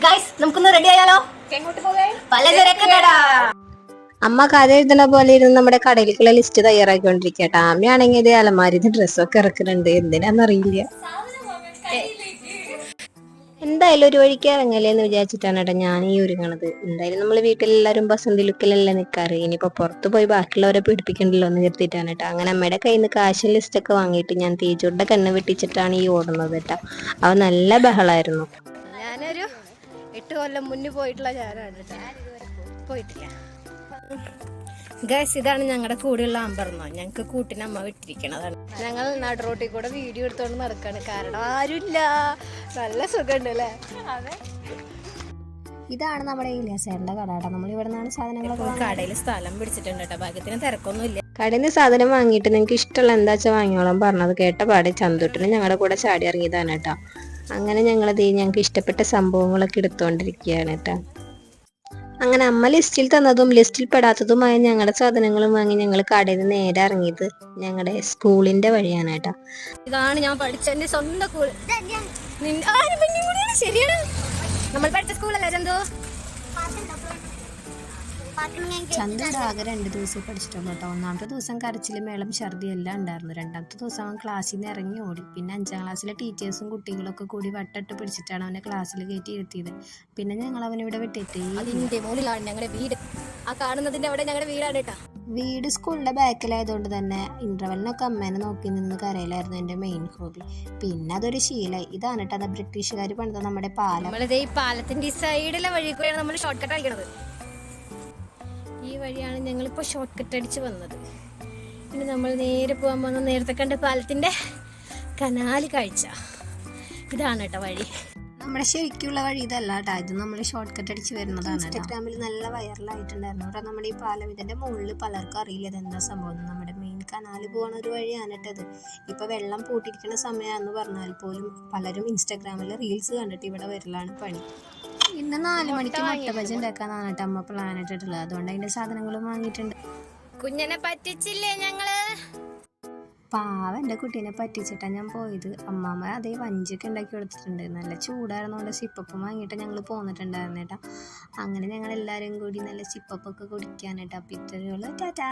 Guys നമുക്കൊന്ന് ready ആയാലോ? പലചരക്ക് കട. അമ്മ കഥ എഴുതുന്ന പോലെ ഇരുന്ന് നമ്മുടെ കടയിലേക്കുള്ള ലിസ്റ്റ് തയ്യാറാക്കിക്കൊണ്ടിരിക്കട്ടെ. അമ്മയാണെങ്കിൽ ഇത് അലമാരിന്ന് ഡ്രസ്സൊക്കെ ഇറക്കുന്നുണ്ട്, എന്തിനാന്നറിയില്ല. എന്തായാലും ഒരു വഴിക്ക് ഇറങ്ങലേന്ന് വിചാരിച്ചിട്ടാണ് കേട്ടോ ഞാൻ ഈ ഒരുങ്ങണത്. എന്തായാലും നമ്മൾ വീട്ടിലെല്ലാവരും ബസന്തി ലുക്കിലല്ലേ നിൽക്കാറ്. ഇനിയിപ്പോ പുറത്ത് പോയി ബാക്കിയുള്ളവരെ പീഡിപ്പിക്കണ്ടല്ലോ എന്ന് കരുതിയിട്ടാണ് കേട്ടോ. അങ്ങനെ അമ്മയുടെ കയ്യിൽ നിന്ന് കാശ് ലിസ്റ്റൊക്കെ വാങ്ങിയിട്ട് ഞാൻ തേജുരുടെ കണ്ണ് വെട്ടിച്ചിട്ടാണ് ഈ ഓടുന്നത് കേട്ടോ. അവ നല്ല ബഹളായിരുന്നു. ഞാനൊരു 8 കൊല്ലം മുന്നേ പോയിട്ടുള്ള ഞാനാണ്, പോയിട്ടില്ല. ഗൈസ് ഇതാണ് ഞങ്ങളുടെ കൂടെയുള്ള അമ്പർന്നോ, ഞങ്ങൾക്ക് കൂട്ടിന് അമ്മ വിട്ടിരിക്കണതാണ്. ഞങ്ങൾ നടു റോട്ടിൽ കൂടെ വീഡിയോ എടുത്തോണ്ട് നടക്കാണ്, കാരണം ആരുമില്ല. നല്ല സുഖമുണ്ട് അല്ലേ? അതെ. ഇതാണ് നമ്മുടെ ഇലിയാസേട്ടന്റെ കട കേട്ടോ. നമ്മൾ ഇവിടെ നിന്നാണ് സാധനങ്ങളൊക്കെ കടയിൽ സ്ഥലം പിടിച്ചിട്ടുണ്ട് കേട്ടോ, ഭാഗ്യത്തിന് തിരക്കൊന്നുമില്ല. കടയിൽ നിന്ന് സാധനം വാങ്ങിയിട്ട് നിങ്ങൾക്ക് ഇഷ്ടമുള്ള എന്താ വെച്ചാൽ വാങ്ങിയോളാം പറഞ്ഞത് കേട്ട പാടെ ചന്തുട്ടിന് ഞങ്ങളുടെ കൂടെ ചാടി ഇറങ്ങിയതാണ് കേട്ടോ. അങ്ങനെ ഞങ്ങൾക്ക് ഇഷ്ടപ്പെട്ട സംഭവങ്ങളൊക്കെ എടുത്തുകൊണ്ടിരിക്കുകയാണ് കേട്ടോ. അങ്ങനെ അമ്മ ലിസ്റ്റിൽ തന്നതും ലിസ്റ്റിൽ പെടാത്തതുമായ ഞങ്ങളുടെ സാധനങ്ങളും വാങ്ങി ഞങ്ങൾ കടയിൽ നിന്ന് നേരെ ഇറങ്ങിയത് ഞങ്ങളുടെ സ്കൂളിന്റെ വഴിയാണ് കേട്ടോ. ഇതാണ് ഞാൻ പഠിച്ച എന്റെ സ്വന്തം സ്കൂൾ. ശരിയാണ്, നമ്മൾ പഠിച്ച സ്കൂളല്ലേ ചന്തു? ചന്തുവിടെ ആകെ 2 ദിവസം പഠിച്ചിട്ടുള്ളൂ കേട്ടോ. ഒന്നാമത്തെ ദിവസം കരച്ചിലും മേളം ഛർദി എല്ലാം ഉണ്ടായിരുന്നു. രണ്ടാമത്തെ ദിവസം അവൻ ക്ലാസ്സിൽ നിന്ന് ഇറങ്ങി ഓടി. പിന്നെ 5ാം ക്ലാസ്സിലെ ടീച്ചേഴ്സും കുട്ടികളൊക്കെ കൂടി വട്ടിട്ട് പിടിച്ചിട്ടാണ് അവനെ ക്ലാസ്സിൽ കയറ്റി ഇരുത്തിയത്. പിന്നെ ഞങ്ങൾ അവനിവിടെ വിട്ടിട്ട് അതിന്റെ മുകളിലാണ് ഞങ്ങളുടെ വീട്. ആ കാണുന്നതിന്റെ അവിടെ ഞങ്ങളുടെ വീടാണ് കേട്ടോ. വീട് സ്കൂളിന്റെ ബാക്കിലായതുകൊണ്ട് തന്നെ ഇന്റർവെലിനൊക്കെ അമ്മേനെ നോക്കി നിന്ന് കരയിലായിരുന്നു എൻ്റെ മെയിൻ ഹോബി. പിന്നെ അതൊരു ശീലമായി. ഇതാണ് കേട്ടോ ബ്രിട്ടീഷുകാർ പണിത നമ്മുടെ പാലം. നമ്മളിത് ഈ പാലത്തിന്റെ സൈഡിലെ വഴി കൂടെയാണ് നമ്മൾ ഷോർട്ട് കട്ട് അടിക്കണത്. ഈ വഴിയാണ് ഞങ്ങളിപ്പോൾ ഷോർട്ട് കട്ട് അടിച്ച് വന്നത്. പിന്നെ നമ്മൾ നേരെ പോകാൻ പോകുന്ന നേരത്തെ കണ്ട പാലത്തിന്റെ കനാല് കാഴ്ച. ഇതാണ് കേട്ടോ വഴി. നമ്മുടെ ശരിക്കുള്ള വഴി ഇതല്ല കേട്ടോ, ഇത് നമ്മൾ ഷോർട്ട് കട്ട് അടിച്ച് വരുന്നതാണ്. ഇൻസ്റ്റാഗ്രാമിൽ നല്ല വൈറലായിട്ടുണ്ടായിരുന്നു കേട്ടോ നമ്മുടെ ഈ പാലം. ഇതിന്റെ മുകളിൽ പലർക്കും അറിയില്ല ഇതെന്താ സംഭവം. നമ്മുടെ മെയിൻ കനാല് പോകുന്ന ഒരു വഴിയാണ് കേട്ടത്. ഇപ്പൊ വെള്ളം പൂട്ടിയിരിക്കുന്ന സമയമാണെന്ന് പറഞ്ഞാൽ പോലും പലരും ഇൻസ്റ്റാഗ്രാമിൽ റീൽസ് കണ്ടിട്ട് ഇവിടെ വരലാണ് പണി. ഇന്ന് 4 മണിക്ക് മുട്ട ബജി ഉണ്ടാക്കാന്നാണ് കേട്ടോ അമ്മ പ്ലാൻ ഇട്ടിട്ടുള്ളത്. അതുകൊണ്ട് അതിന്റെ സാധനങ്ങളും വാങ്ങിയിട്ടുണ്ട്. കുഞ്ഞിനെ പറ്റിച്ചില്ലേ ഞങ്ങള്? പാവ എൻ്റെ കുട്ടീനെ പറ്റിച്ചിട്ടാ ഞാൻ പോയത്. അമ്മാമ്മ അതേ വഞ്ചിയൊക്കെ ഉണ്ടാക്കി കൊടുത്തിട്ടുണ്ട്. നല്ല ചൂടായിരുന്നോണ്ട് സിപ്പപ്പം വാങ്ങിയിട്ട് ഞങ്ങൾ പോന്നിട്ടുണ്ടായിരുന്നു കേട്ടോ. അങ്ങനെ ഞങ്ങൾ എല്ലാവരും കൂടി നല്ല സിപ്പപ്പൊക്കെ കുടിക്കാനായിട്ടാ. അപ്പോൾ ഇത്രയുള്ള ടാറ്റാ.